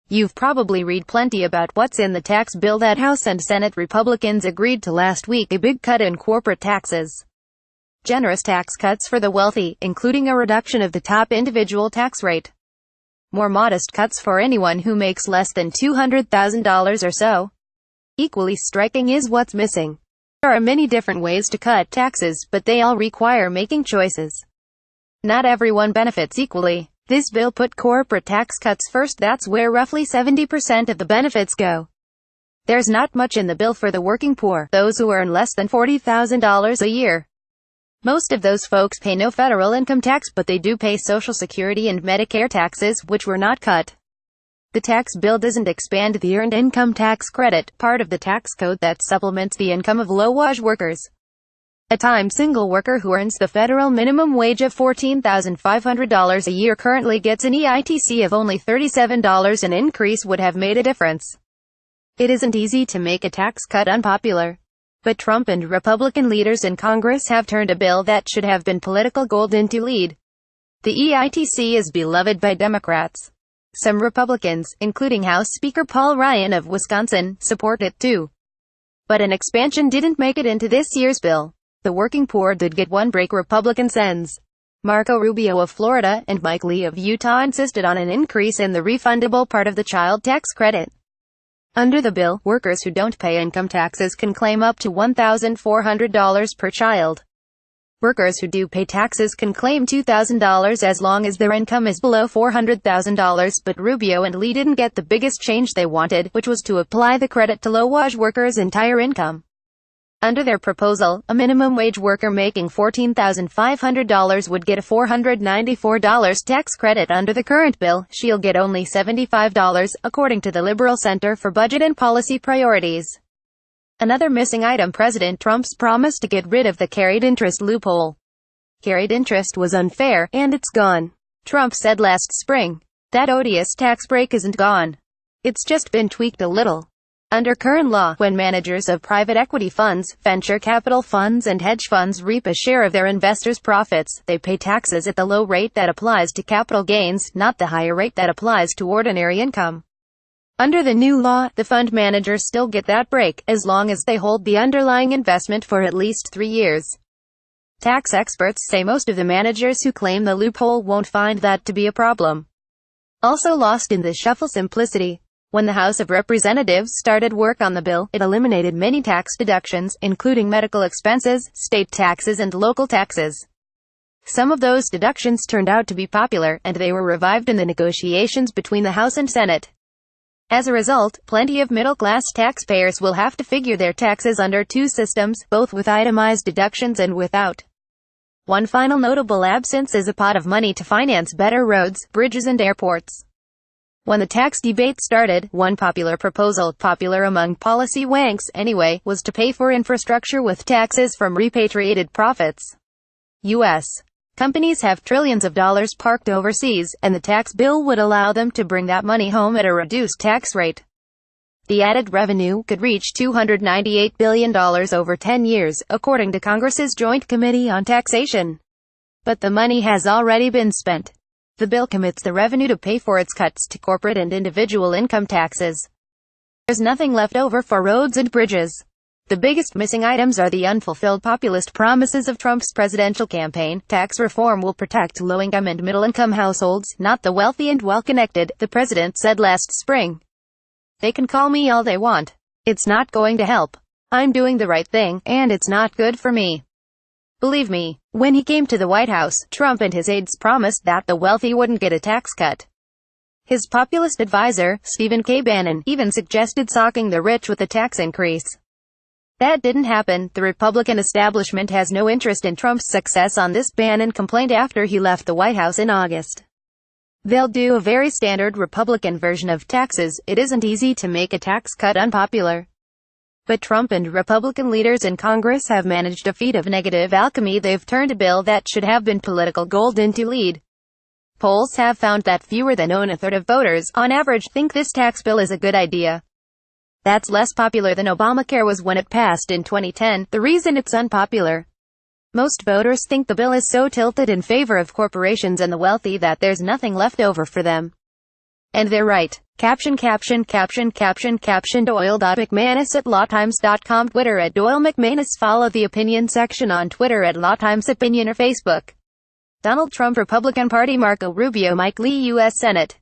You've probably read plenty about what's in the tax bill that House and Senate Republicans agreed to last week: a big cut in corporate taxes, generous tax cuts for the wealthy, including a reduction of the top individual tax rate, more modest cuts for anyone who makes less than $200,000 or so. Equally striking is what's missing. There are many different ways to cut taxes, but they all require making choices. Not everyone benefits equally. This bill put corporate tax cuts first. That's where roughly 70% of the benefits go. There's not much in the bill for the working poor, those who earn less than $40,000 a year. Most of those folks pay no federal income tax, but they do pay Social Security and Medicare taxes, which were not cut. The tax bill doesn't expand the Earned Income Tax Credit, part of the tax code that supplements the income of low-wage workers. A time single worker who earns the federal minimum wage of $14,500 a year currently gets an EITC of only $37. An increase would have made a difference. It isn't easy to make a tax cut unpopular. But Trump and Republican leaders in Congress have turned a bill that should have been political gold into lead. The EITC is beloved by Democrats. Some Republicans, including House Speaker Paul Ryan of Wisconsin, support it too. But an expansion didn't make it into this year's bill. The working poor did get one break. Republican Sens. Marco Rubio of Florida and Mike Lee of Utah insisted on an increase in the refundable part of the child tax credit. Under the bill, workers who don't pay income taxes can claim up to $1,400 per child. Workers who do pay taxes can claim $2,000 as long as their income is below $400,000, but Rubio and Lee didn't get the biggest change they wanted, which was to apply the credit to low-wage workers' entire income. Under their proposal, a minimum wage worker making $14,500 would get a $494 tax credit. Under the current bill, she'll get only $75, according to the Liberal Center for Budget and Policy Priorities. Another missing item: President Trump's promise to get rid of the carried interest loophole. Carried interest was unfair, and it's gone, Trump said last spring. That odious tax break isn't gone. It's just been tweaked a little. Under current law, when managers of private equity funds, venture capital funds and hedge funds reap a share of their investors' profits, they pay taxes at the low rate that applies to capital gains, not the higher rate that applies to ordinary income. Under the new law, the fund managers still get that break, as long as they hold the underlying investment for at least 3 years. Tax experts say most of the managers who claim the loophole won't find that to be a problem. Also lost in the shuffle: simplicity. When the House of Representatives started work on the bill, it eliminated many tax deductions, including medical expenses, state taxes and local taxes. Some of those deductions turned out to be popular, and they were revived in the negotiations between the House and Senate. As a result, plenty of middle-class taxpayers will have to figure their taxes under two systems, both with itemized deductions and without. One final notable absence is a pot of money to finance better roads, bridges and airports. When the tax debate started, one popular proposal, popular among policy wonks anyway, was to pay for infrastructure with taxes from repatriated profits. U.S. companies have trillions of dollars parked overseas, and the tax bill would allow them to bring that money home at a reduced tax rate. The added revenue could reach $298 billion over 10 years, according to Congress's Joint Committee on Taxation. But the money has already been spent. The bill commits the revenue to pay for its cuts to corporate and individual income taxes. There's nothing left over for roads and bridges. The biggest missing items are the unfulfilled populist promises of Trump's presidential campaign. Tax reform will protect low-income and middle-income households, not the wealthy and well-connected, the president said last spring. They can call me all they want. It's not going to help. I'm doing the right thing, and it's not good for me. Believe me, when he came to the White House, Trump and his aides promised that the wealthy wouldn't get a tax cut. His populist advisor, Stephen K. Bannon, even suggested socking the rich with a tax increase. That didn't happen. The Republican establishment has no interest in Trump's success on this, Bannon complained after he left the White House in August. They'll do a very standard Republican version of taxes. It isn't easy to make a tax cut unpopular. But Trump and Republican leaders in Congress have managed a feat of negative alchemy. They've turned a bill that should have been political gold into lead. Polls have found that fewer than a third of voters, on average, think this tax bill is a good idea. That's less popular than Obamacare was when it passed in 2010. The reason it's unpopular: most voters think the bill is so tilted in favor of corporations and the wealthy that there's nothing left over for them. And they're right. Caption Doyle.McManus@LawTimes.com, Twitter @DoyleMcManus. Follow the opinion section on Twitter @LawTimesOpinion or Facebook. Donald Trump Republican Party, Marco Rubio, Mike Lee U.S. Senate.